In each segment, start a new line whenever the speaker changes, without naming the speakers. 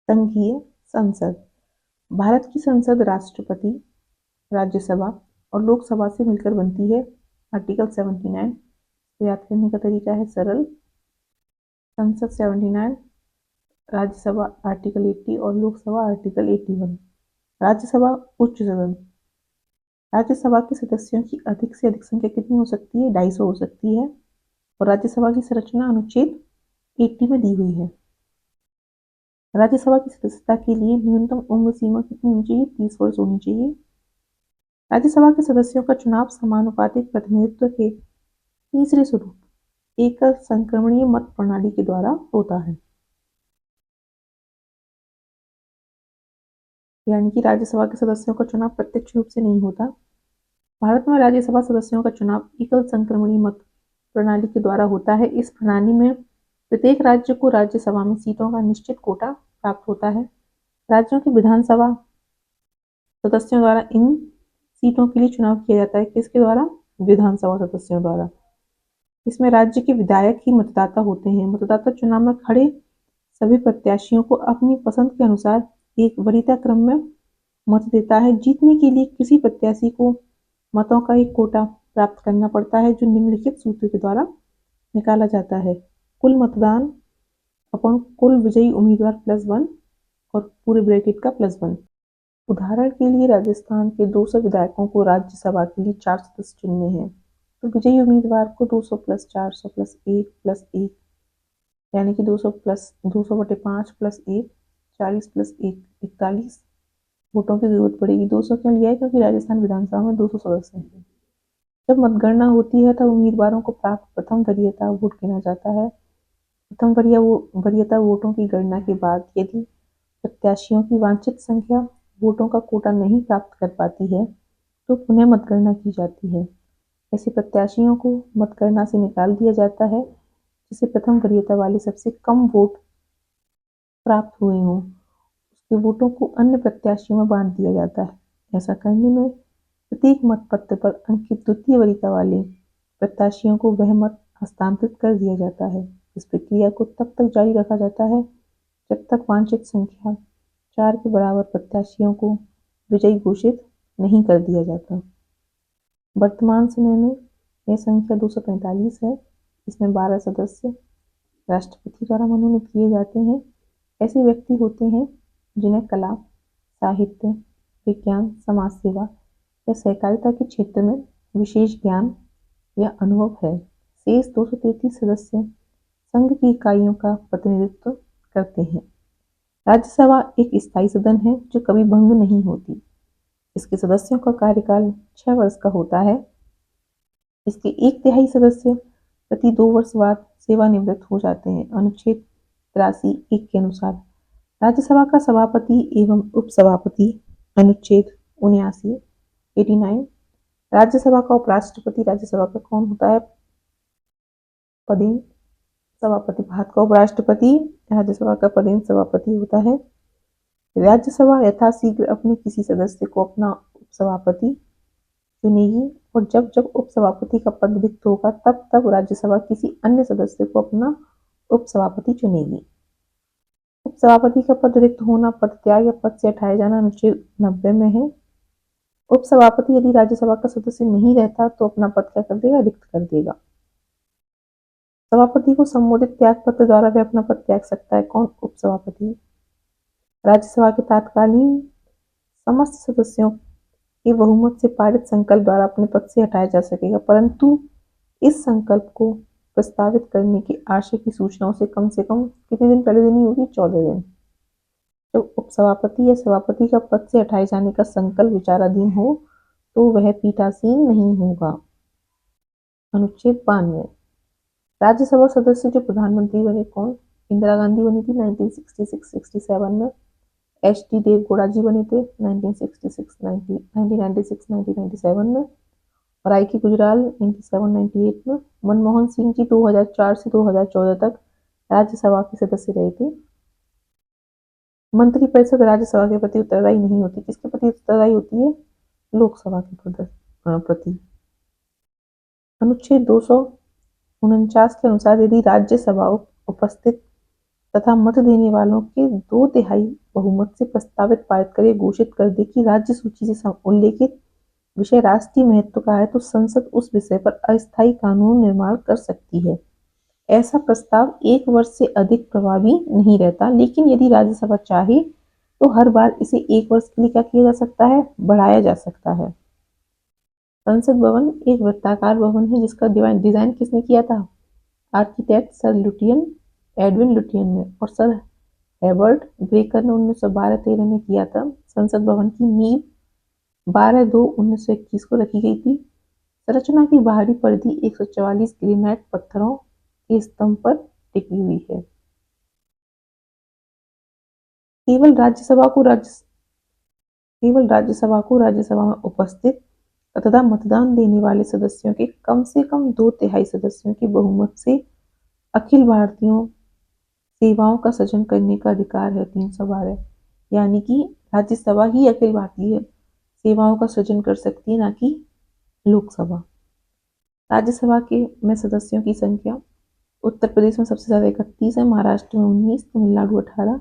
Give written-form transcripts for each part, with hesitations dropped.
संघीय संसद। भारत की संसद राष्ट्रपति, राज्यसभा और लोकसभा से मिलकर बनती है। आर्टिकल 79। तो याद करने का तरीका है सरल। संसद 79, राज्यसभा आर्टिकल 80 और लोकसभा आर्टिकल 81। राज्यसभा उच्च सदन। राज्यसभा के सदस्यों की अधिक से अधिक संख्या कितनी हो सकती है? 250 हो सकती है। और राज्यसभा की संरचना अनुच्छेद 80 में दी हुई है। राज्यसभा की सदस्यता के लिए न्यूनतम उम्र सीमा कितनी होनी चाहिए? 30 वर्ष होनी चाहिए। राज्यसभा के सदस्यों का चुनाव समानुपातिक प्रतिनिधित्व के तीसरे स्वरूप एकल संक्रमणीय मत प्रणाली के द्वारा होता है। यानी कि राज्यसभा के सदस्यों का चुनाव प्रत्यक्ष रूप से नहीं होता। भारत में राज्यसभा सदस्यों का चुनाव एकल संक्रमणीय मत प्रणाली के द्वारा होता है। इस प्रणाली में प्रत्येक राज्य को राज्यसभा में सीटों का निश्चित कोटा प्राप्त होता है। राज्यों की विधानसभा सदस्यों द्वारा इन सीटों के लिए चुनाव किया जाता है। किसके द्वारा? विधानसभा सदस्यों द्वारा। इसमें राज्य के विधायक ही मतदाता होते हैं। मतदाता चुनाव में खड़े सभी प्रत्याशियों को अपनी पसंद के अनुसार एक वरीयता क्रम में मत देता है। जीतने के लिए किसी प्रत्याशी को मतों का एक कोटा प्राप्त करना पड़ता है, जो निम्नलिखित सूत्र के द्वारा निकाला जाता है। कुल मतदान अपॉन कुल विजयी उम्मीदवार प्लस 1 और पूरे ब्रैकेट का प्लस 1। उदाहरण के लिए राजस्थान के 200 विधायकों को राज्यसभा के लिए 4 सदस्य चुनने हैं, तो विजयी उम्मीदवार को 200 प्लस 400 प्लस 1 यानी कि 200 प्लस 200/5 प्लस 1 40 प्लस 1 41 वोटों की जरूरत पड़ेगी। 200 क्यों लिया है? क्योंकि राजस्थान विधानसभा में 200 सदस्य हैं। जब मतगणना होती है तब उम्मीदवारों को प्राप्त प्रथम वरीयता वोट गिना जाता है। प्रथम वरीयता वोटों की गणना के बाद यदि प्रत्याशियों की वांछित संख्या वोटों का कोटा नहीं प्राप्त कर पाती है तो पुनः मतगणना की जाती है। ऐसे प्रत्याशियों को मतगणना से निकाल दिया जाता है जिसे प्रथम वरीयता वाले सबसे कम वोट प्राप्त हुए हों। उसके वोटों को अन्य प्रत्याशियों में बांट दिया जाता है। ऐसा करने में प्रत्येक मतपत्र पर अंकित द्वितीय वरीयता वाले प्रत्याशियों को वह मत हस्तांतरित कर दिया जाता है। इस प्रक्रिया को तब तक जारी रखा जाता है जब तक वांछित संख्या 4 के बराबर प्रत्याशियों को विजयी घोषित नहीं कर दिया जाता। वर्तमान समय में यह संख्या 245 है। इसमें 12 सदस्य राष्ट्रपति द्वारा मनोनीत किए जाते हैं। ऐसे व्यक्ति होते हैं जिन्हें कला, साहित्य, विज्ञान, समाज सेवा या सहकारिता के क्षेत्र में विशेष ज्ञान या अनुभव है। शेष 233 सदस्य संघ की इकाइयों का प्रतिनिधित्व करते हैं। राज्यसभा एक स्थायी सदन है जो कभी भंग नहीं होती। इसके सदस्यों का कार्यकाल 6 वर्ष का होता है। इसके 1/3 सदस्य प्रति 2 वर्ष बाद सेवानिवृत्त हो जाते हैं। अनुच्छेद 83(1) के अनुसार राज्यसभा का सभापति एवं उपसभापति। अनुच्छेद 79 89। राज्यसभा का उपराष्ट्रपति। राज्यसभा का कौन होता है? पदेन सभापति। भारत का उपराष्ट्रपति राज्यसभा का पदेन सभापति होता है। राज्यसभा यथाशीघ्र अपने किसी सदस्य को अपना उपसभापति चुनेगी और जब जब उपसभापति का पद रिक्त होगा तब तब राज्यसभा किसी अन्य सदस्य को अपना उपसभापति चुनेगी। उपसभापति का पद रिक्त होना, पद त्याग या पद से हटाए जाना अनुच्छेद 90 में है। उपसभापति यदि राज्यसभा का सदस्य नहीं रहता तो अपना पद क्या कर देगा? रिक्त कर देगा। सभापति को संबोधित त्याग पत्र द्वारा वह अपना पद त्याग सकता है। कौन? उपसभापति। राज्यसभा के तात्कालीन समस्त सदस्यों के बहुमत से पारित संकल्प द्वारा अपने पद से हटाया जा सकेगा, परंतु इस संकल्प को प्रस्तावित करने के आशय की सूचना उसे कम से कम कितने दिन पहले देनी होगी? 14 दिन। जब उपसभापति या सभापति का पद से हटाए जाने का संकल्प विचाराधीन हो तो वह पीठासीन नहीं होगा। अनुच्छेद 92। राज्यसभा सदस्य जो प्रधानमंत्री बने, कौन? इंदिरा गांधी बनी थी 1966-67 में। एच.डी. देवगौड़ा जी बने थे 1996-1997 में। और आई.के. गुजराल 97-98 में। मनमोहन सिंह जी 2004 से 2014 तक राज्यसभा के सदस्य रहे थे। मंत्रिपरिषद राज्यसभा के प्रति उत्तरदायी नहीं होती। किसके प्रति उत्तरदायी होती है? लोकसभा के प्रति। अनुच्छेद 249 के अनुसार यदि राज्यसभा उपस्थित तथा मत देने वालों के 2/3 बहुमत से प्रस्तावित पारित करे घोषित कर दे कि राज्य सूची से उल्लेखित विषय राष्ट्रीय महत्व का है तो संसद उस विषय पर अस्थायी कानून निर्माण कर सकती है। ऐसा प्रस्ताव 1 वर्ष से अधिक प्रभावी नहीं रहता, लेकिन यदि राज्यसभा चाहे तो हर बार इसे 1 वर्ष के लिए क्या किया जा सकता है, बढ़ाया जा सकता है। संसद भवन एक वृत्ताकार भवन है जिसका डिजाइन किसने किया था? आर्किटेक्ट सर एडविन लुटियन ने और सर हेबर्ट ब्रेकर ने 1912-13 में किया था। संसद भवन की नींव 12/2/1921 को रखी गई थी। संरचना की बाहरी परिधि 144 ग्रेनाइट पत्थरों के स्तंभ पर टिकी हुई है। केवल राज्यसभा में उपस्थित तथा मतदान देने वाले सदस्यों के कम से कम 2/3 सदस्यों की बहुमत से अखिल भारतीयों सेवाओं का सृजन करने का अधिकार है। 312 यानी कि राज्यसभा ही अखिल भारतीय सेवाओं का सृजन कर सकती है, ना कि लोकसभा। राज्यसभा के में सदस्यों की संख्या उत्तर प्रदेश में सबसे ज्यादा 31 है, महाराष्ट्र में 19, तमिलनाडु 18,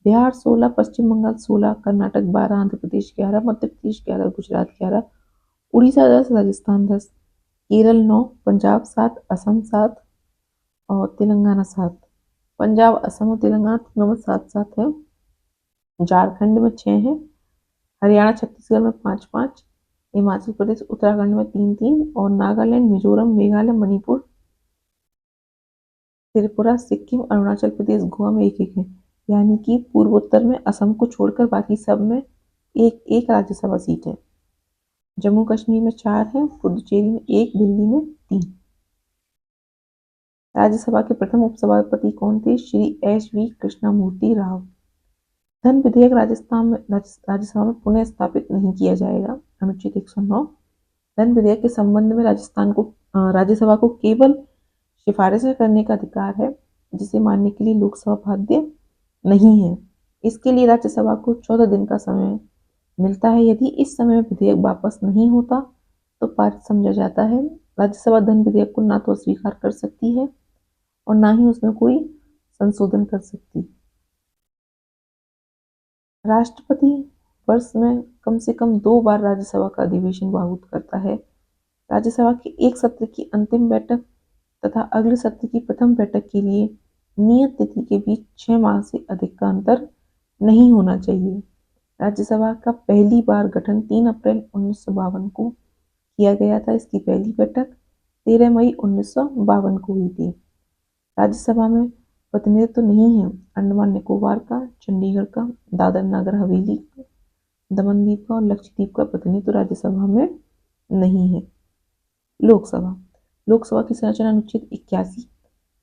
बिहार 16, पश्चिम बंगाल 16, कर्नाटक 12, आंध्र प्रदेश 11, मध्य प्रदेश 11, गुजरात 11, उड़ीसा 10, राजस्थान 10, केरल 9, पंजाब 7, असम 7 और तेलंगाना 7। पंजाब, असम और तेलंगाना तीनों में 7-7 है। झारखंड में 6 है, हरियाणा छत्तीसगढ़ में 5-5, हिमाचल प्रदेश उत्तराखंड में 3-3 और नागालैंड, मिजोरम, मेघालय, मणिपुर, त्रिपुरा, सिक्किम, अरुणाचल प्रदेश, गोवा में 1-1 है। यानी कि पूर्वोत्तर में असम को छोड़कर बाकी सब में 1-1 राज्यसभा सीट है। जम्मू कश्मीर में 4 है, पुडुचेरी में 1, दिल्ली में 3। राज्यसभा के प्रथम उपसभापति कौन थे? श्री एच.वी. कृष्णमूर्ति राव। धन विधेयक राज्यसभा में पुनः स्थापित नहीं किया जाएगा। अनुच्छेद 109। धन विधेयक के संबंध में राज्यसभा को केवल सिफारिशें करने का अधिकार है, जिसे मानने के लिए लोकसभा बाध्य नहीं है। इसके लिए राज्यसभा को 14 दिन का समय मिलता है। यदि इस समय विधेयक वापस नहीं होता तो पारित समझा जाता है। राज्यसभा धन विधेयक को ना तो अस्वीकार कर सकती है और ना ही उसमें कोई संशोधन कर सकती। राष्ट्रपति वर्ष में कम से कम 2 बार राज्यसभा का अधिवेशन आहूत करता है। राज्यसभा के एक सत्र की अंतिम बैठक तथा अगले सत्र की प्रथम बैठक के लिए नियत तिथि के बीच 6 माह से अधिक का अंतर नहीं होना चाहिए। राज्यसभा का पहली बार गठन 3 अप्रैल 1952 को किया गया था। इसकी पहली बैठक 13 मई 1952 को हुई थी। राज्यसभा में प्रतिनिधित्व नहीं है अंडमान निकोबार का, चंडीगढ़ का, दादर नगर हवेली का, दमन द्वीप का और लक्षद्वीप का प्रतिनिधित्व राज्यसभा में नहीं है। लोकसभा की संरचना अनुच्छेद 81।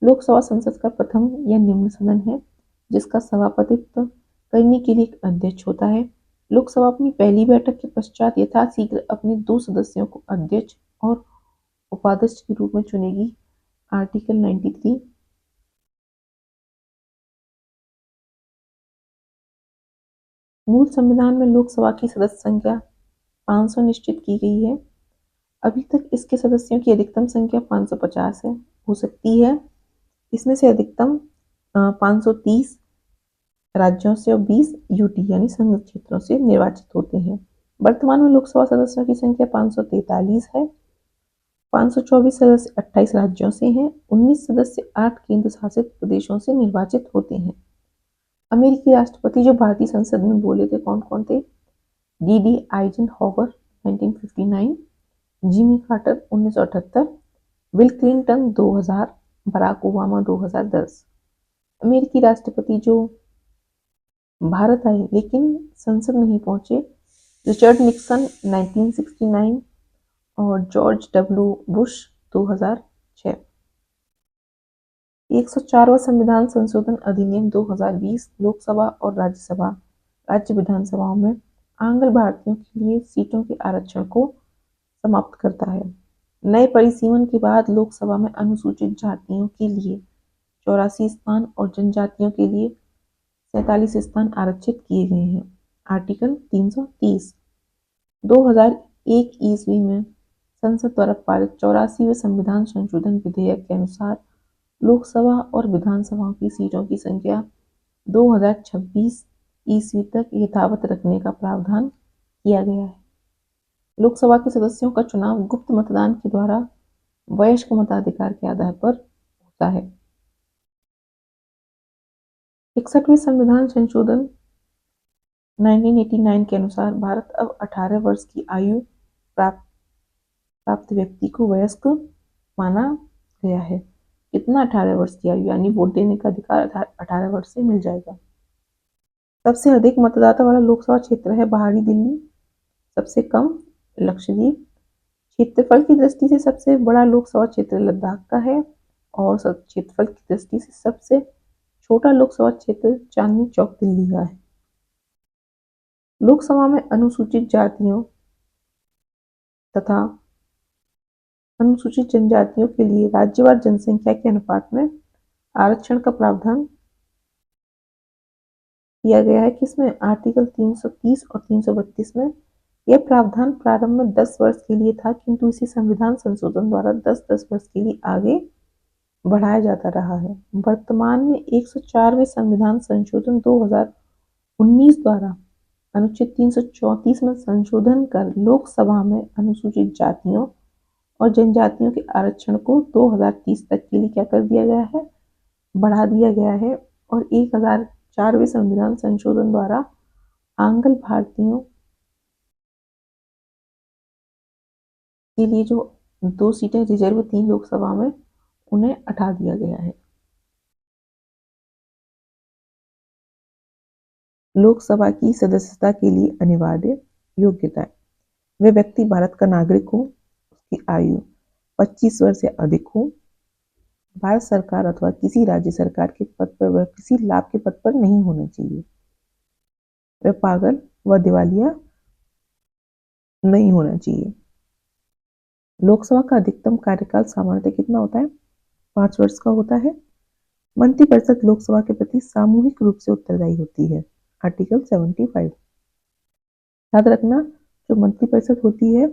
लोकसभा संसद का प्रथम या निम्न सदन है जिसका सभापतित्व करने के लिए एक अध्यक्ष होता है। लोकसभा अपनी पहली बैठक के पश्चात यथाशीघ्र अपने 2 सदस्यों को अध्यक्ष और उपाध्यक्ष के रूप में चुनेगी। आर्टिकल 93। मूल संविधान में लोकसभा की सदस्य संख्या 500 निश्चित की गई है। अभी तक इसके सदस्यों की अधिकतम संख्या 550 है, हो सकती है। इसमें से अधिकतम 530 राज्यों से और 20 यूटी यानी संघ क्षेत्रों से निर्वाचित होते हैं। वर्तमान में लोकसभा सदस्यों की संख्या 543 है। 524 सदस्य 28 राज्यों से हैं। 19 सदस्य 8 केंद्र शासित प्रदेशों से निर्वाचित होते हैं। अमेरिकी राष्ट्रपति जो भारतीय संसद में बोले थे कौन कौन थे? D Eisenhower 1959, Jimmy Carter 1978, Bill Clinton 2000, Barack Obama 2010। अमेरिकी राष्ट्रपति जो भारत आए लेकिन संसद नहीं पहुंचे, रिचर्ड निक्सन 1969 और जॉर्ज डब्ल्यू बुश 2006। 104वां संविधान संशोधन अधिनियम 2020 लोकसभा और राज्य विधानसभाओं में आंग्ल भारतीयों के लिए सीटों के आरक्षण को समाप्त करता है। नए परिसीमन के बाद लोकसभा में अनुसूचित जातियों के लिए 84 स्थान और जनजातियों के लिए 47 स्थान आरक्षित किए गए हैं। आर्टिकल 330। 2001 ईस्वी में संसद द्वारा पारित 84वें संविधान संशोधन विधेयक के अनुसार लोकसभा और विधानसभाओं की सीटों की संख्या 2026 ईस्वी तक यथावत रखने का प्रावधान किया गया है। लोकसभा के सदस्यों का चुनाव गुप्त मतदान के द्वारा वयस्क मताधिकार के आधार पर होता है। 61वें संविधान संशोधन 1989 के अनुसार भारत अब 18 वर्ष की आयु प्राप्त व्यक्ति को वयस्क माना गया है। कितना? 18 वर्ष की आयु, यानी वोट देने का अधिकार 18 वर्ष से मिल जाएगा। सबसे अधिक मतदाता वाला लोकसभा क्षेत्र है बाहरी दिल्ली, सबसे कम लक्षद्वीप। क्षेत्रफल की दृष्टि से सबसे बड़ा लोकसभा क्षेत्र लद्दाख का है और क्षेत्रफल की दृष्टि से सबसे छोटा लोकसभा क्षेत्र चांदनी चौक दिल्ली का है। लोकसभा में अनुसूचित जातियों तथा अनुसूचित जनजातियों के लिए राज्यवार जनसंख्या के अनुपात में आरक्षण का प्रावधान किया गया है। किसमें? आर्टिकल 330 और 332 में। यह प्रावधान प्रारंभ में 10 वर्ष के लिए था, किंतु इसी संविधान संशोधन द्वारा 10-10 वर्ष के लिए आगे बढ़ाया जाता रहा है। वर्तमान में 104वें संविधान संशोधन 2019 द्वारा अनुच्छेद 334 में संशोधन कर लोकसभा में अनुसूचित जातियों और जनजातियों के आरक्षण को 2030 तक के लिए क्या कर दिया गया है? बढ़ा दिया गया है। और 1004वें संविधान संशोधन द्वारा आंग्ल भारतीयों के लिए जो 2 सीटें रिजर्व थी लोकसभा में, उन्हें हटा दिया गया है। लोकसभा की सदस्यता के लिए अनिवार्य योग्यता: वे व्यक्ति भारत का नागरिक हो, उसकी आयु 25 वर्ष से अधिक हो, भारत सरकार अथवा किसी राज्य सरकार के पद पर वह किसी लाभ के पद पर नहीं होना चाहिए, वह पागल व दिवालिया नहीं होना चाहिए। लोकसभा का अधिकतम कार्यकाल सामान्यतः कितना होता है? 5 वर्ष का होता है। मंत्रिपरिषद लोकसभा के प्रति सामूहिक रूप से उत्तरदायी होती है। आर्टिकल 75। याद रखना, जो मंत्रिपरिषद होती है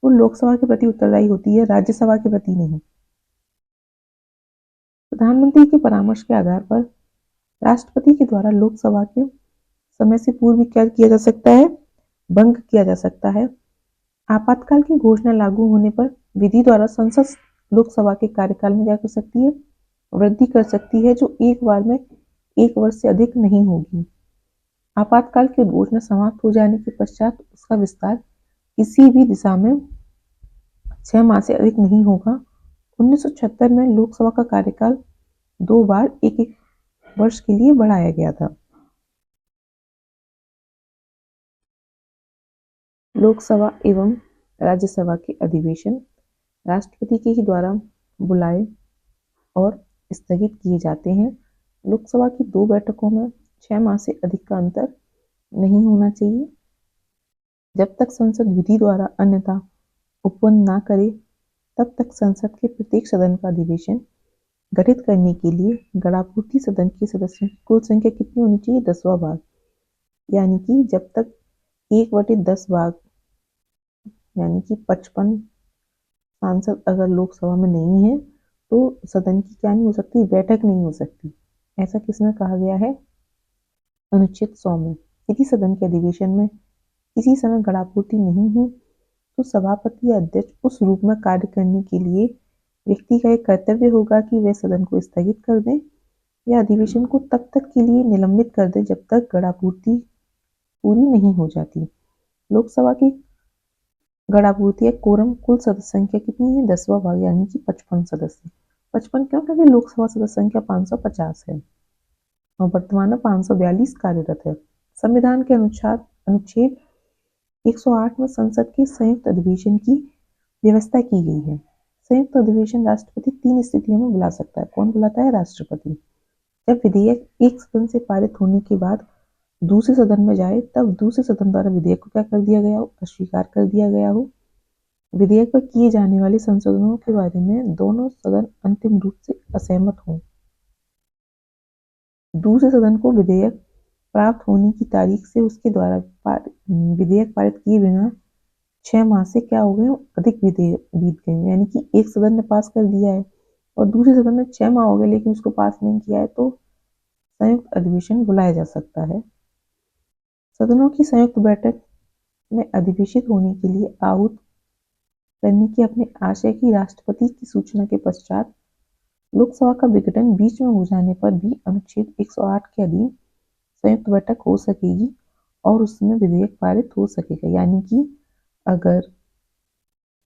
वो लोकसभा के प्रति उत्तरदायी होती है, राज्यसभा के प्रति नहीं। प्रधानमंत्री के परामर्श के आधार पर राष्ट्रपति के द्वारा लोकसभा के समय से पूर्व क्या किया जा सकता है? भंग किया जा सकता है। आपातकाल की घोषणा लागू होने पर विधि द्वारा संसद लोकसभा के कार्यकाल में क्या कर सकती है? वृद्धि कर सकती है, जो एक बार में 1 वर्ष से अधिक नहीं होगी। आपातकाल की घोषणा समाप्त हो जाने के पश्चात उसका विस्तार किसी भी दिशा में 6 माह से अधिक नहीं होगा। 1976 में लोकसभा का कार्यकाल 2 बार 1-1 वर्ष के लिए बढ़ाया गया था। लोकसभा एवं राज्यसभा के अधिवेशन राष्ट्रपति के ही द्वारा बुलाए और स्थगित किए जाते हैं। लोकसभा की 2 बैठकों में 6 माह से अधिक का अंतर नहीं होना चाहिए। जब तक संसद विधि द्वारा अन्यथा उपपन्न ना करे, तब तक संसद के प्रत्येक सदन का अधिवेशन गठित करने के लिए गणापूर्ति सदन के सदस्यों की कुल संख्या कितनी होनी चाहिए? 10वां भाग। यानी कि जब तक 1/10 भाग यानी कि 55 सांसद अगर लोकसभा में नहीं है तो सदन की क्या नहीं हो सकती? बैठक नहीं हो सकती। ऐसा किसमें कहा गया है? अनुच्छेद 100 में। यदि सदन के अधिवेशन में किसी समय गणापूर्ति नहीं हो तो सभापति या अध्यक्ष उस रूप में कार्य करने के लिए व्यक्ति का एक कर्तव्य होगा कि वह सदन को स्थगित कर दें या अधिवेशन को तब तक के लिए निलंबित कर दें जब तक गणापूर्ति पूरी नहीं हो जाती। लोकसभा की गणापूर्ति या कोरम कुल सदस्य संख्या कितनी है? 10वां भाग यानी कि 55 सदस्य। 55 क्यों? क्योंकि लोकसभा सदस्य संख्या 550 है और वर्तमान में 542 कार्यरत है। संविधान के अनुसार अनुच्छेद 108 में संसद के संयुक्त अधिवेशन की व्यवस्था की गई है। संयुक्त अधिवेशन राष्ट्रपति 3 स्थितियों में बुला सकता है। कौन बुलाता है? राष्ट्रपति। जब विधेयक एक सदन से पारित होने के बाद दूसरे सदन में जाए, तब दूसरे सदन द्वारा विधेयक को क्या कर दिया गया हो? अस्वीकार कर दिया गया हो। विधेयक पर किए जाने वाले संशोधनों के बारे में दोनों सदन अंतिम रूप से असहमत हों। दूसरे सदन को विधेयक प्राप्त होने की तारीख से उसके द्वारा विधेयक पारित किए बिना 6 माह से क्या हो गए? अधिक विधेयक बीत गए। यानी कि एक सदन ने पास कर दिया है, और दूसरे सदन में 6 माह हो गए लेकिन उसको पास नहीं किया है तो संयुक्त अधिवेशन बुलाया जा सकता है। सदनों की संयुक्त बैठक में अधिवेशित होने के लिए आहूत करने की अपने आशय की राष्ट्रपति की सूचना के पश्चात लोकसभा का विघटन बीच में हो जाने पर भी अनुच्छेद 108 के अधीन संयुक्त बैठक हो सकेगी और उसमें विधेयक पारित हो सकेगा। यानी कि अगर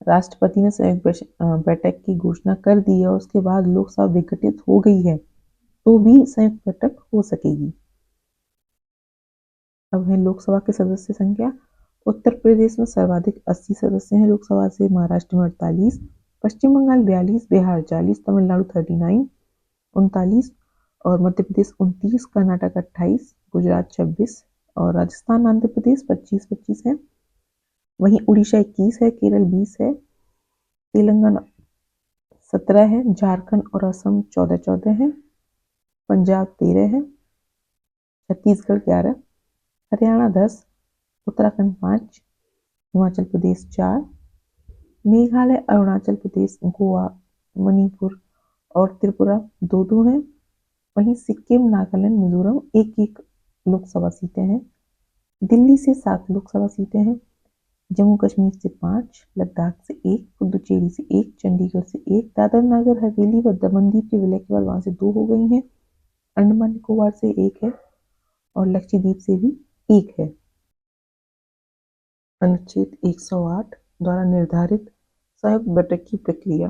राष्ट्रपति ने संयुक्त बैठक की घोषणा कर दी है और उसके बाद लोकसभा विघटित हो गई है तो भी संयुक्त बैठक हो सकेगी। अब है लोकसभा के सदस्य संख्या। उत्तर प्रदेश में सर्वाधिक 80 सदस्य हैं लोकसभा से, महाराष्ट्र में 48, पश्चिम बंगाल 42, बिहार 40, तमिलनाडु 39 39 और मध्य प्रदेश 29, कर्नाटक 28, गुजरात 26 और राजस्थान आंध्र प्रदेश 25-25 है। वहीं उड़ीसा 21 है, केरल 20 है, तेलंगाना 17 है, झारखंड और असम 14-14 है, पंजाब 13 है, छत्तीसगढ़ 11, हरियाणा 10, उत्तराखंड 5, हिमाचल प्रदेश 4, मेघालय, अरुणाचल प्रदेश, गोवा, मणिपुर और त्रिपुरा 2-2 हैं। वहीं सिक्किम, नागालैंड, मिजोरम 1-1 लोकसभा सीटें हैं। दिल्ली से 7 लोकसभा सीटें हैं। जम्मू कश्मीर से 5, लद्दाख से 1, पुडुचेरी से 1, चंडीगढ़ से 1, दादर नगर हवेली व दमन-दीव के विलय के बाद वहां से 2 हो गई हैं। अंडमान निकोबार से 1 है और लक्षद्वीप से भी 1 है। अनुच्छेद 108 द्वारा निर्धारित संयुक्त बैठक की प्रक्रिया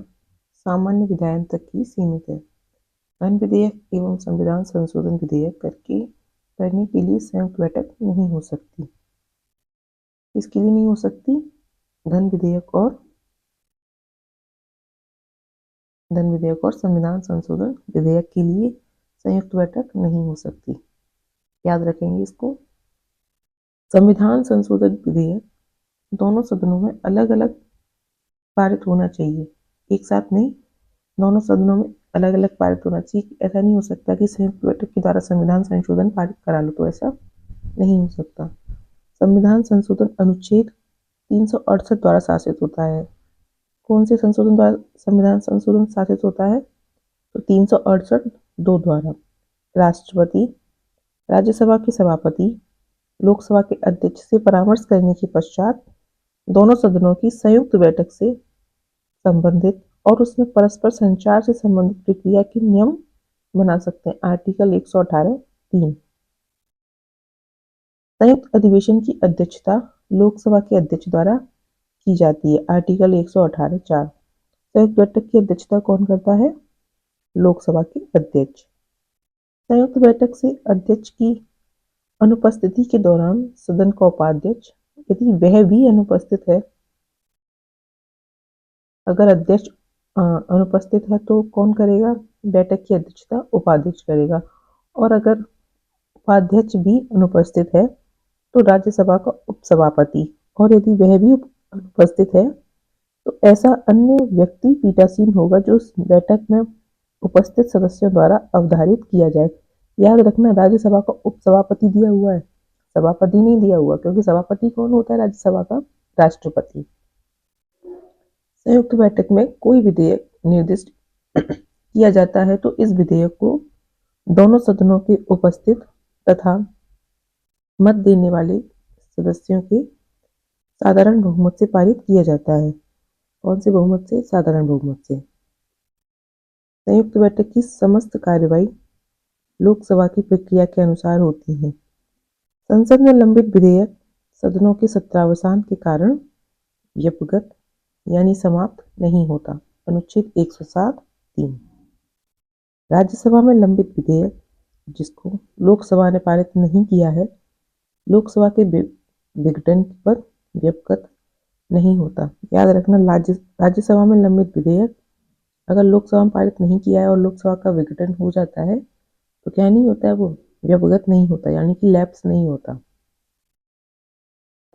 सामान्य विधायन तक ही सीमित है। धन विधेयक एवं संविधान संशोधन विधेयक करने के लिए संयुक्त बैठक नहीं हो सकती। इसके लिए नहीं हो सकती? धन विधेयक और संविधान संशोधन विधेयक के लिए संयुक्त बैठक नहीं हो सकती। याद रखेंगे इसको। संविधान संशोधन विधेयक दोनों सदनों में अलग अलग पारित होना चाहिए, एक साथ नहीं, दोनों सदनों में अलग अलग पारित होना चाहिए। ऐसा नहीं हो सकता कि संयुक्त बैठक के द्वारा संविधान संशोधन पारित करा लो, तो ऐसा नहीं हो सकता। संविधान संशोधन अनुच्छेद 368 द्वारा शासित होता है। कौन से संशोधन द्वारा संविधान संशोधन शासित होता है? तो 368(2) द्वारा। राष्ट्रपति, राज्यसभा के सभापति, लोकसभा के अध्यक्ष से परामर्श करने के पश्चात दोनों सदनों की संयुक्त बैठक से संबंधित और उसमें परस्पर संचार से संबंधित प्रक्रिया के नियम बना सकते हैं। आर्टिकल 118(3). संयुक्त अधिवेशन की अध्यक्षता लोकसभा के अध्यक्ष द्वारा की जाती है। आर्टिकल 118(4). संयुक्त बैठक की अध्यक्षता कौन करता है? लोकसभा के अध्यक्ष। संयुक्त बैठक से अध्यक्ष की अनुपस्थिति के दौरान सदन का उपाध्यक्ष, यदि वह भी अनुपस्थित है, अगर अध्यक्ष अनुपस्थित है तो कौन करेगा? बैठक की अध्यक्षता उपाध्यक्ष करेगा। और अगर उपाध्यक्ष भी अनुपस्थित है तो राज्यसभा का उपसभापति, और यदि वह भी अनुपस्थित है तो ऐसा अन्य व्यक्ति पीठासीन होगा जो उस बैठक में उपस्थित सदस्यों द्वारा अवधारित किया जाए। याद रखना, राज्यसभा का उपसभापति दिया हुआ है, सभापति नहीं दिया हुआ, क्योंकि सभापति कौन होता है राज्यसभा का? राष्ट्रपति। संयुक्त बैठक में कोई विधेयक निर्दिष्ट किया जाता है तो इस विधेयक को दोनों सदनों के उपस्थित तथा मत देने वाले सदस्यों के साधारण बहुमत से पारित किया जाता है। कौन से बहुमत से? साधारण बहुमत से। संयुक्त बैठक की समस्त कार्यवाही लोकसभा की प्रक्रिया के अनुसार होती है। संसद में लंबित विधेयक सदनों के सत्रावसान के कारण व्यपगत यानी समाप्त नहीं होता। अनुच्छेद 107(3). राज्यसभा में लंबित विधेयक जिसको लोकसभा ने पारित नहीं किया है, लोकसभा के विघटन पर व्यपगत नहीं होता। याद रखना, राज्यसभा में लंबित विधेयक अगर लोकसभा में पारित नहीं किया है और लोकसभा का विघटन हो जाता है तो क्या नहीं होता है? वो व्यपगत नहीं होता, यानी कि लैप्स नहीं होता।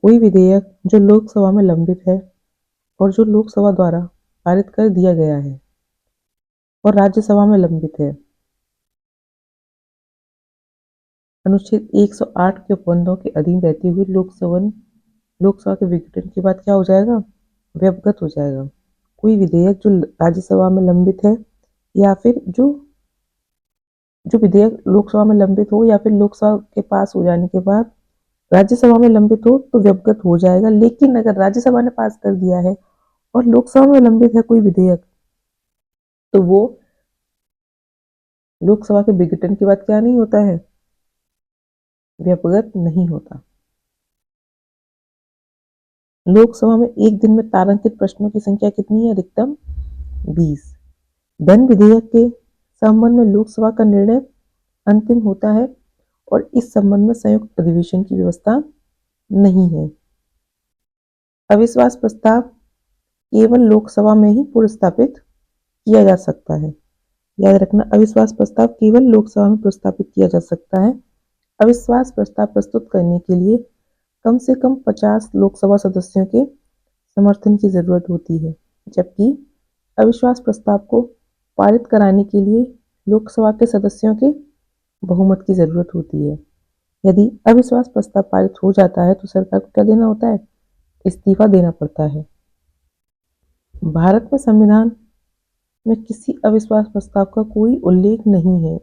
कोई विधेयक जो लोकसभा में लंबित है और जो लोकसभा द्वारा पारित कर दिया गया है और राज्यसभा में लंबित है, अनुच्छेद 108 के उपबंधों के अधीन रहते हुए लोकसभा के विघटन के बाद क्या हो जाएगा? व्यपगत हो जाएगा। कोई विधेयक जो राज्यसभा में लंबित है या फिर जो जो विधेयक लोकसभा में लंबित हो या फिर लोकसभा के पास हो जाने के बाद राज्यसभा में लंबित हो तो व्यवगत हो जाएगा। लेकिन अगर राज्यसभा ने पास कर दिया है और लोकसभा में लंबित है कोई विधेयक, तो वो लोकसभा के विघटन के बाद क्या नहीं होता है, व्यवगत नहीं होता। लोकसभा में एक दिन में तारांकित प्रश्नों की संख्या कितनी है? अधिकतम 20। धन विधेयक के संबंध में लोकसभा का निर्णय अंतिम होता है और इस संबंध में संयुक्त अधिवेशन की व्यवस्था नहीं है। अविश्वास प्रस्ताव केवल लोकसभा में ही पुनर्स्थापित किया जा सकता है। याद रखना, अविश्वास प्रस्ताव केवल लोकसभा में प्रस्तावित किया जा सकता है। अविश्वास प्रस्ताव प्रस्तुत करने के लिए कम से कम 50 लोकसभा सदस्यों के समर्थन की जरूरत होती है, जबकि अविश्वास प्रस्ताव को पारित कराने के लिए लोकसभा के सदस्यों के बहुमत की जरूरत होती है। यदि अविश्वास प्रस्ताव पारित हो जाता है तो सरकार को क्या देना होता है? इस्तीफा देना पड़ता है। भारत में संविधान में किसी अविश्वास प्रस्ताव का कोई उल्लेख नहीं है।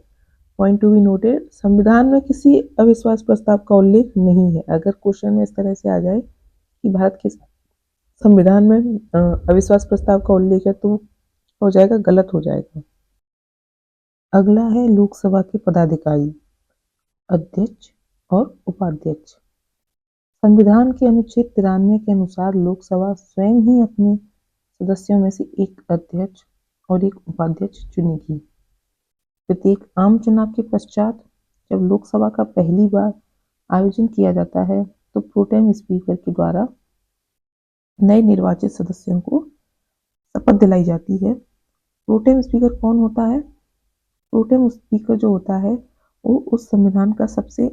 पॉइंट टू बी नोटेड, संविधान में किसी अविश्वास प्रस्ताव का उल्लेख नहीं है। अगर क्वेश्चन में इस तरह से आ जाए कि भारत के संविधान में अविश्वास प्रस्ताव का उल्लेख है तो हो जाएगा, गलत हो जाएगा। अगला है लोकसभा के पदाधिकारी, अध्यक्ष और उपाध्यक्ष। संविधान के अनुच्छेद 93 के अनुसार लोकसभा स्वयं ही अपने सदस्यों में से एक अध्यक्ष और एक उपाध्यक्ष चुनेगी। प्रत्येक आम चुनाव के पश्चात जब लोकसभा का पहली बार आयोजन किया जाता है तो प्रोटेम स्पीकर के द्वारा नए निर्वाचित सदस्यों को शपथ दिलाई जाती है। प्रोटेम स्पीकर कौन होता है? प्रोटेम स्पीकर जो होता है वो उस संविधान का सबसे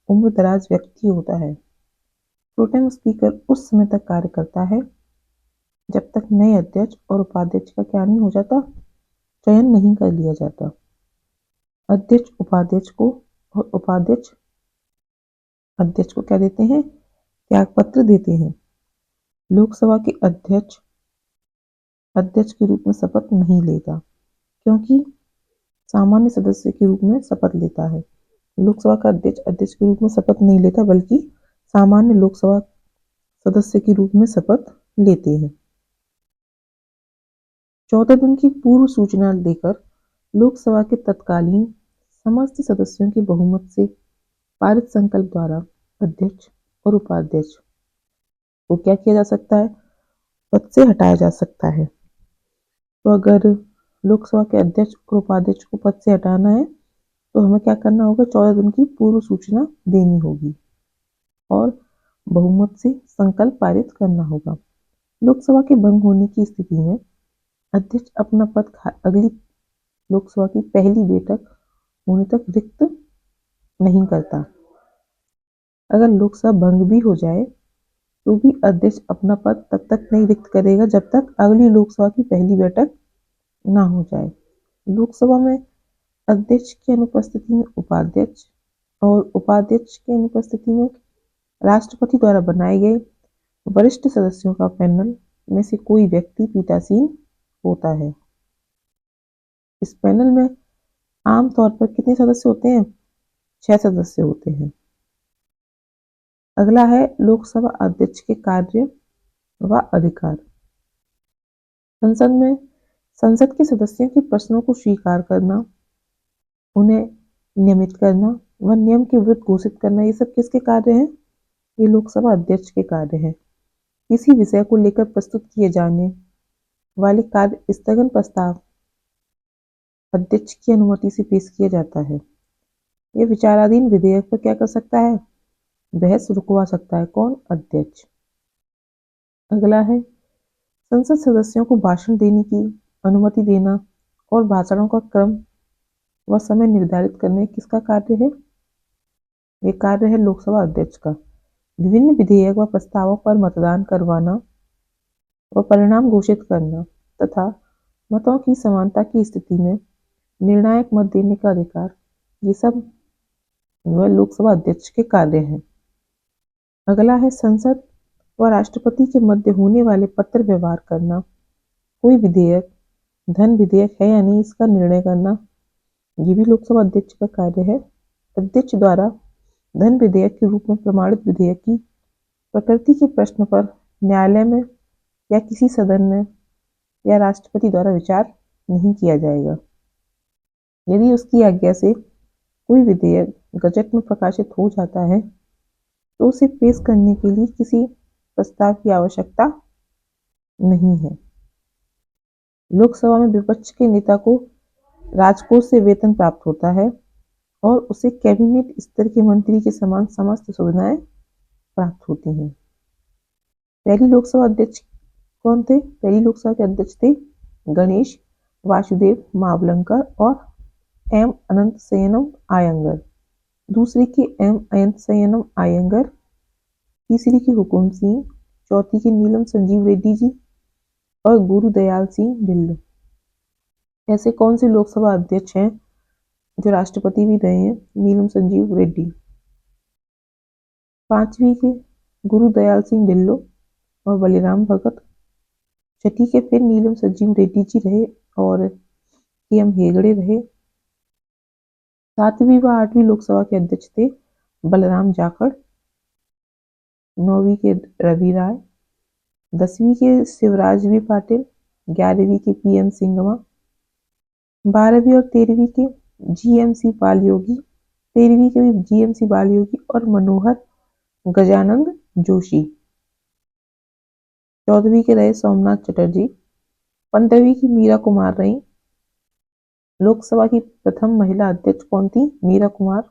उम्रदराज व्यक्ति होता है। प्रोटेम स्पीकर उस समय तक कार्य करता है जब तक नए अध्यक्ष और उपाध्यक्ष का क्या नहीं हो जाता, चयन नहीं कर लिया जाता। अध्यक्ष उपाध्यक्ष को और उपाध्यक्ष अध्यक्ष को क्या देते हैं? त्यागपत्र देते हैं। लोकसभा के अध्यक्ष अध्यक्ष के रूप में शपथ नहीं लेता, क्योंकि सामान्य सदस्य के रूप में शपथ लेता है। लोकसभा का अध्यक्ष अध्यक्ष के रूप में शपथ नहीं लेता, बल्कि सामान्य लोकसभा सदस्य के रूप में शपथ लेते हैं। 14 दिन की पूर्व सूचना देकर लोकसभा के तत्कालीन समस्त सदस्यों के बहुमत से पारित संकल्प द्वारा अध्यक्ष और उपाध्यक्ष को क्या किया जा सकता है? पद से हटाया जा सकता है। तो अगर लोकसभा के अध्यक्ष और उपाध्यक्ष को पद से हटाना है तो हमें क्या करना होगा? 14 दिन की पूर्व सूचना देनी होगी और बहुमत से संकल्प पारित करना होगा। लोकसभा के भंग होने की स्थिति में अध्यक्ष अपना पद अगली लोकसभा की पहली बैठक होने तक रिक्त नहीं करता। अगर लोकसभा भंग भी हो जाए तो भी अध्यक्ष अपना पद तब तक नहीं रिक्त करेगा जब तक अगली लोकसभा की पहली बैठक ना हो जाए। लोकसभा में अध्यक्ष की अनुपस्थिति में उपाध्यक्ष और उपाध्यक्ष की अनुपस्थिति में राष्ट्रपति द्वारा बनाए गए वरिष्ठ सदस्यों का पैनल में से कोई व्यक्ति पीठासीन होता है। इस पैनल में आमतौर पर कितने सदस्य होते हैं? 6 सदस्य होते हैं। अगला है लोकसभा अध्यक्ष के कार्य व अधिकार। संसद के सदस्यों के प्रश्नों को स्वीकार करना, उन्हें नियमित करना व नियम के विरुद्ध घोषित करना, ये सब किसके कार्य हैं? ये लोकसभा अध्यक्ष के कार्य हैं। किसी विषय को लेकर प्रस्तुत किए जाने वाले कार्य स्थगन प्रस्ताव अध्यक्ष की अनुमति से पेश किया जाता है। यह विचाराधीन विधेयक पर क्या कर सकता है? बहस रुकवा सकता है। कौन? अध्यक्ष। अगला है संसद सदस्यों को भाषण देने की अनुमति देना और भाषणों का क्रम व समय निर्धारित करने किसका कार्य है? ये कार्य है लोकसभा अध्यक्ष का। विभिन्न विधेयक व प्रस्तावों पर मतदान करवाना व परिणाम घोषित करना तथा मतों की समानता की स्थिति में निर्णायक मत देने का अधिकार, ये सब वह लोकसभा अध्यक्ष के कार्य हैं। अगला है संसद व राष्ट्रपति के मध्य होने वाले पत्र व्यवहार करना। कोई विधेयक धन विधेयक है या नहीं इसका निर्णय करना, ये भी लोकसभा अध्यक्ष का कार्य है। अध्यक्ष द्वारा धन विधेयक के रूप में प्रमाणित विधेयक की प्रकृति के प्रश्न पर न्यायालय में या किसी सदन में या राष्ट्रपति द्वारा विचार नहीं किया जाएगा। यदि उसकी आज्ञा से कोई विधेयक गजट में प्रकाशित हो जाता है तो उसे पेश करने के लिए किसी प्रस्ताव की आवश्यकता नहीं है। लोकसभा में विपक्ष के नेता को राजकोष से वेतन प्राप्त होता है और उसे कैबिनेट स्तर के मंत्री के समान समस्त सुविधाएं प्राप्त होती हैं। पहली लोकसभा अध्यक्ष कौन थे? पहली लोकसभा के अध्यक्ष थे गणेश वासुदेव मावलंकर और एम अनंतशयनम अय्यंगार। दूसरी की एम अनंतशयनम अय्यंगार, तीसरी की हुकुम सिंह, चौथी की नीलम संजीव रेड्डी जी और गुरुदयाल सिंह ढिल्लों। ऐसे कौन से लोकसभा अध्यक्ष हैं जो राष्ट्रपति भी रहे हैं? नीलम संजीव रेड्डी। पांचवी के गुरुदयाल सिंह ढिल्लों और बलिराम भगत। छठी के फिर नीलम संजीव रेड्डी जी रहे और एम हेगड़े रहे। सातवीं व आठवीं लोकसभा के अध्यक्ष थे बलराम जाखड़। नौवीं के रवि राय। 10वीं के शिवराज बी पाटिल। 11वीं के पीएम सिंगमा। 12वीं और 13वीं के जीएमसी बालयोगी। 13वीं के भी जीएमसी बालयोगी और मनोहर गजानंद जोशी। 14वीं के रहे सोमनाथ चटर्जी। 15वीं की मीरा कुमार रही। लोकसभा की प्रथम महिला अध्यक्ष कौन थी? मीरा कुमार।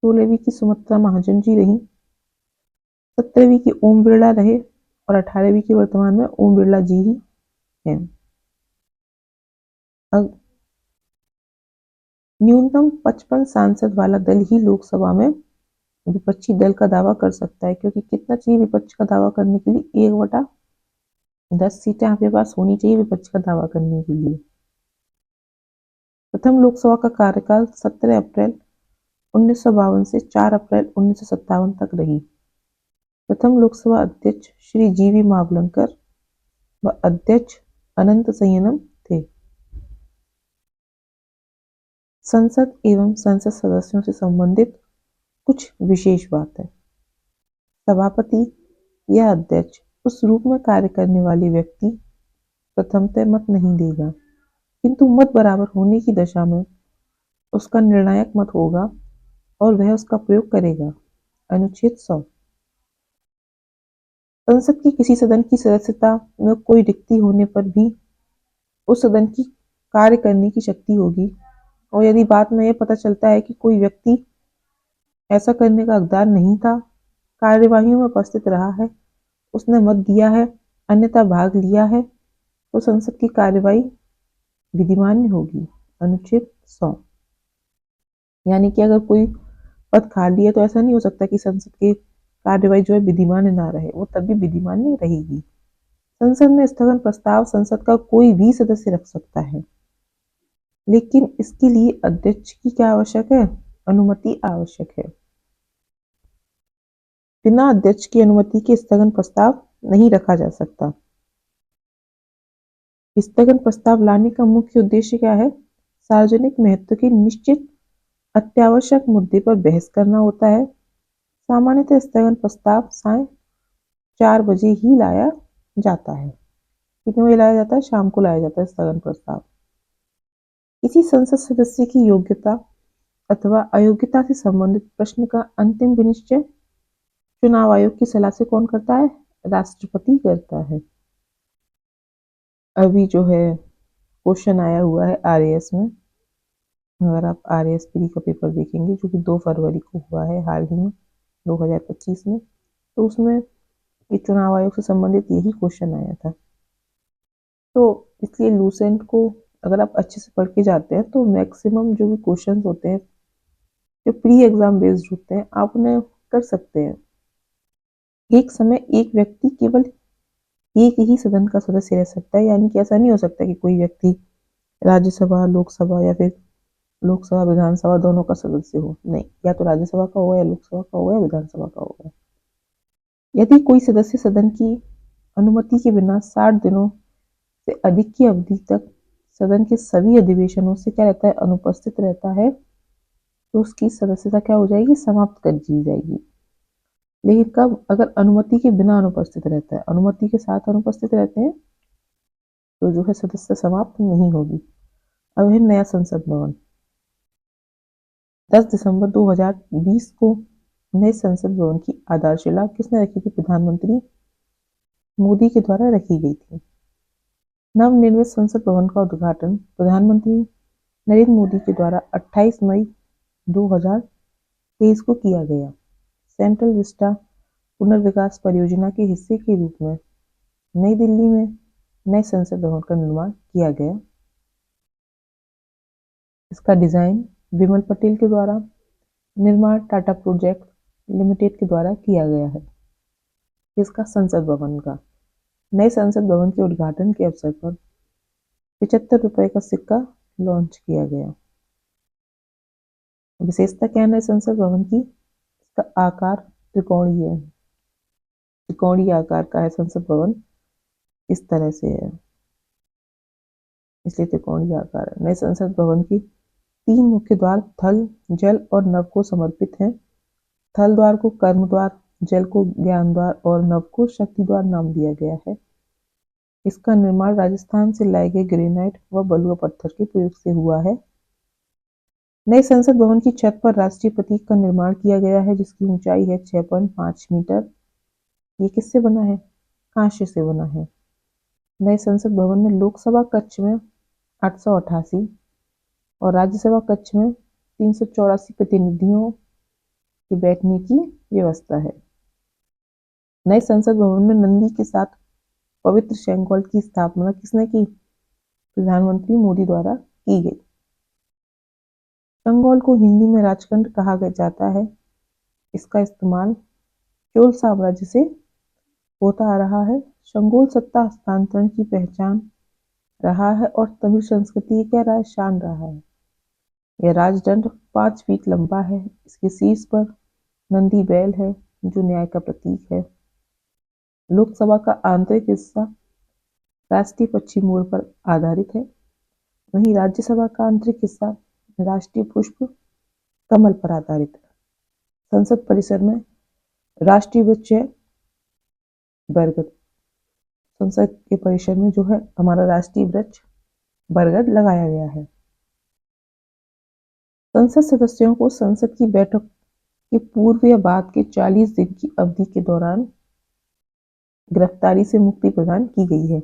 16वीं की सुमित्रा महाजन जी रही। 17वीं की ओम बिरला रहे और 18वीं की वर्तमान में ओम बिरला जी ही हैं। अब न्यूनतम 55 सांसद वाला दल ही लोकसभा में विपक्षी दल का दावा कर सकता है, क्योंकि कितना चाहिए विपक्ष का दावा करने के लिए? 1/10 सीटें आपके पास होनी चाहिए विपक्ष का दावा करने के लिए। प्रथम लोकसभा का कार्यकाल 17 अप्रैल 1952 से 4 अप्रैल 1957 तक रही। प्रथम लोकसभा अध्यक्ष श्री जीवी मावलंकर व अध्यक्ष अनंतशयनम थे। संसद एवं संसद सदस्यों से संबंधित कुछ विशेष बात है। सभापति या अध्यक्ष उस रूप में कार्य करने वाले व्यक्ति प्रथमतः मत नहीं देगा, किंतु मत बराबर होने की दशा में उसका निर्णायक मत होगा और वह उसका प्रयोग करेगा। अनुच्छेद 100। संसद की किसी सदन की सदस्यता में कोई रिक्ति होने पर भी उस सदन की कार्य करने की शक्ति होगी, और यदि बाद में यह पता चलता है कि कोई व्यक्ति ऐसा करने का हकदार नहीं था, कार्यवाहियों में उपस्थित रहा है, उसने मत दिया है, अन्यथा भाग लिया है, तो संसद की कार्यवाही विधिमान्य होगी। अनुच्छेद 100। यानी कि अगर कोई पद खाली है तो ऐसा नहीं हो सकता कि संसद की कार्यवाही जो है विधिमान्य ना रहे, वो तब भी विधिमान्य रहेगी। संसद में स्थगन प्रस्ताव संसद का कोई भी सदस्य रख सकता है, लेकिन इसके लिए अध्यक्ष की क्या आवश्यक है? अनुमति आवश्यक है। बिना अध्यक्ष की अनुमति के स्थगन प्रस्ताव नहीं रखा जा सकता। स्थगन प्रस्ताव लाने का मुख्य उद्देश्य क्या है? सार्वजनिक महत्व के निश्चित अत्यावश्यक मुद्दे पर बहस करना होता है। सामान्यतः स्थगन प्रस्ताव सायं 4 बजे ही लाया जाता है। कितने बजे लाया जाता है? शाम को लाया जाता है स्थगन प्रस्ताव। किसी संसद सदस्य की योग्यता अथवा अयोग्यता से संबंधित प्रश्न का अंतिम विनिश्चय चुनाव आयोग की सलाह से कौन करता है? राष्ट्रपति करता है। अभी जो है क्वेश्चन आया हुआ है आरएएस में, अगर आप आरएएस प्री का पेपर देखेंगे जो कि 2 फरवरी को हुआ है हाल ही में 2025 में, तो उसमें ये चुनाव आयोग से संबंधित यही क्वेश्चन आया था। तो इसलिए लूसेंट को अगर आप अच्छे से पढ़ के जाते हैं तो मैक्सिमम जो भी क्वेश्चन होते हैं जो प्री एग्जाम बेस्ड होते हैं आप उन्हें कर सकते हैं। एक समय एक व्यक्ति केवल एक ही सदन का सदस्य रह सकता है, यानी कि ऐसा नहीं हो सकता कि कोई व्यक्ति राज्यसभा लोकसभा या फिर लोकसभा विधानसभा दोनों का सदस्य हो। नहीं, या तो राज्यसभा का होगा या लोकसभा का होगा या विधानसभा का होगा। यदि कोई सदस्य सदन की अनुमति के बिना 60 दिनों से अधिक की अवधि तक सदन के सभी अधिवेशनों से क्या रहता है, अनुपस्थित रहता है, तो उसकी सदस्यता क्या हो जाएगी, समाप्त कर दी जाएगी। लेकिन कब, अगर अनुमति के बिना अनुपस्थित रहता है, अनुमति के साथ अनुपस्थित रहते हैं तो जो है सदस्यता समाप्त नहीं होगी। अब है नया संसद भवन। 10 दिसंबर 2020 को नए संसद भवन की आधारशिला किसने रखी थी, प्रधानमंत्री मोदी के द्वारा रखी गई थी। नवनिर्मित संसद भवन का उद्घाटन प्रधानमंत्री नरेंद्र मोदी के द्वारा 28 मई 2023 को किया गया। सेंट्रल विस्टा पुनर्विकास परियोजना के हिस्से के रूप में नई दिल्ली में नए संसद भवन का निर्माण किया गया। इसका डिजाइन विमल पटेल के द्वारा, निर्माण टाटा प्रोजेक्ट लिमिटेड के द्वारा किया गया है। इसका संसद भवन का नए संसद भवन के उद्घाटन के अवसर पर 75 रुपए का सिक्का लॉन्च किया गया। विशेषता क्या है नए संसद भवन की, इसका आकार त्रिकोणीय है, त्रिकोणीय आकार का है संसद भवन, इस तरह से है, इसलिए त्रिकोणीय आकार है। नए संसद भवन की 3 मुख्य द्वार थल, जल और नभ को समर्पित हैं। थल द्वार को कर्म द्वार, जल को ज्ञान द्वार और नभ को शक्ति द्वार नाम दिया गया है। इसका निर्माण राजस्थान से लाए गए ग्रेनाइट व बलुआ पत्थर के प्रयोग से हुआ है। नए संसद भवन की छत पर राष्ट्रीय प्रतीक का निर्माण किया गया है, जिसकी ऊंचाई है 6.5 मीटर। ये किससे बना है, कांस्य से बना है। नए संसद भवन में लोकसभा कक्ष में 888 और राज्यसभा कक्ष में 384 प्रतिनिधियों के बैठने की व्यवस्था है। नए संसद भवन में नंदी के साथ पवित्र शंखगौल की स्थापना किसने की, प्रधानमंत्री मोदी द्वारा की गई। शंखगौल को हिंदी में राजकंठ कहा जाता है। इसका इस्तेमाल चोल साम्राज्य से होता आ रहा है। शंखगौल सत्ता हस्तांतरण की पहचान रहा है और तमिल संस्कृति क्या रहा है, शान रहा है। यह राजदंड 5 फीट लंबा है। इसके शीर्ष पर नंदी बैल है जो न्याय का प्रतीक है। लोकसभा का आंतरिक हिस्सा राष्ट्रीय पक्षी मोर पर आधारित है, वहीं राज्यसभा का आंतरिक हिस्सा राष्ट्रीय पुष्प कमल पर आधारित है। संसद परिसर में राष्ट्रीय वृक्ष है बरगद। संसद के परिसर में जो है हमारा राष्ट्रीय वृक्ष बरगद लगाया गया है। संसद सदस्यों को संसद की बैठक के पूर्व या बाद के 40 दिन की अवधि के दौरान गिरफ्तारी से मुक्ति प्रदान की गई है।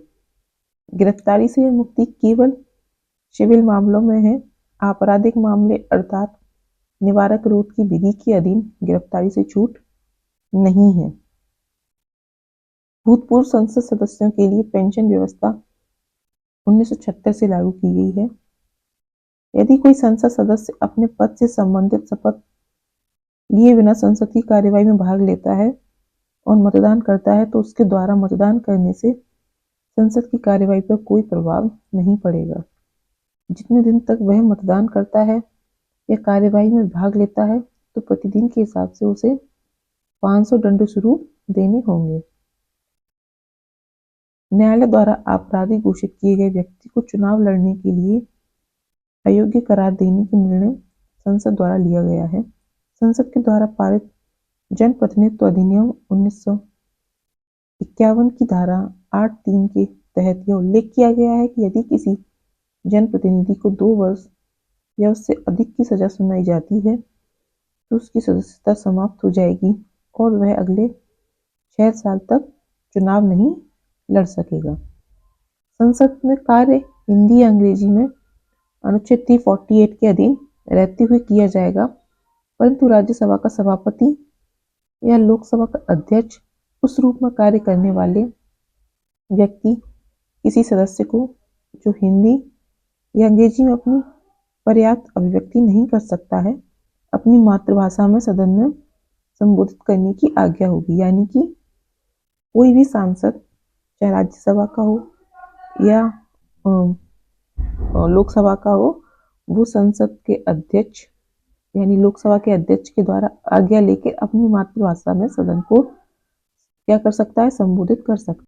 गिरफ्तारी से यह मुक्ति केवल सिविल मामलों में है। आपराधिक मामले अर्थात निवारक रोध की विधि के अधीन गिरफ्तारी से छूट नहीं है। भूतपूर्व संसद सदस्यों के लिए पेंशन व्यवस्था 1976 से लागू की गई है। यदि कोई संसद सदस्य अपने पद से संबंधित शपथ लिए बिना संसद की कार्यवाही में भाग लेता है और मतदान करता है तो उसके द्वारा मतदान करने से संसद की कार्यवाही पर कोई प्रभाव नहीं पड़ेगा। जितने दिन तक वह मतदान करता है या कार्यवाही में भाग लेता है तो प्रतिदिन के हिसाब से उसे 500 दंड स्वरूप देने होंगे। न्यायालय द्वारा आपराधी घोषित किए गए व्यक्ति को चुनाव लड़ने के लिए अयोग्य करार देने का निर्णय संसद द्वारा लिया गया है। संसद के द्वारा पारित जनप्रतिनिधित्व अधिनियम 1951 की धारा 8(3) के तहत यह उल्लेख किया गया है कि यदि किसी जनप्रतिनिधि को 2 वर्ष या उससे अधिक की सजा सुनाई जाती है तो उसकी सदस्यता समाप्त हो जाएगी और वह अगले 6 साल तक चुनाव नहीं लड़ सकेगा। संसद में कार्य हिंदी या अंग्रेजी में अनुच्छेद 348 के अधीन रहते हुए किया जाएगा, परंतु राज्यसभा का सभापति या लोकसभा का अध्यक्ष उस रूप में कार्य करने वाले व्यक्ति किसी सदस्य को जो हिंदी या अंग्रेजी में अपनी पर्याप्त अभिव्यक्ति नहीं कर सकता है, अपनी मातृभाषा में सदन में संबोधित करने की आज्ञा होगी। यानी कि कोई भी सांसद चाहे राज्यसभा का हो या लोकसभा का हो, वो संसद के अध्यक्ष यानी लोकसभा के अध्यक्ष के द्वारा आज्ञा लेकर अपनी मातृभाषा में सदन को क्या कर सकता है, संबोधित कर सकता है।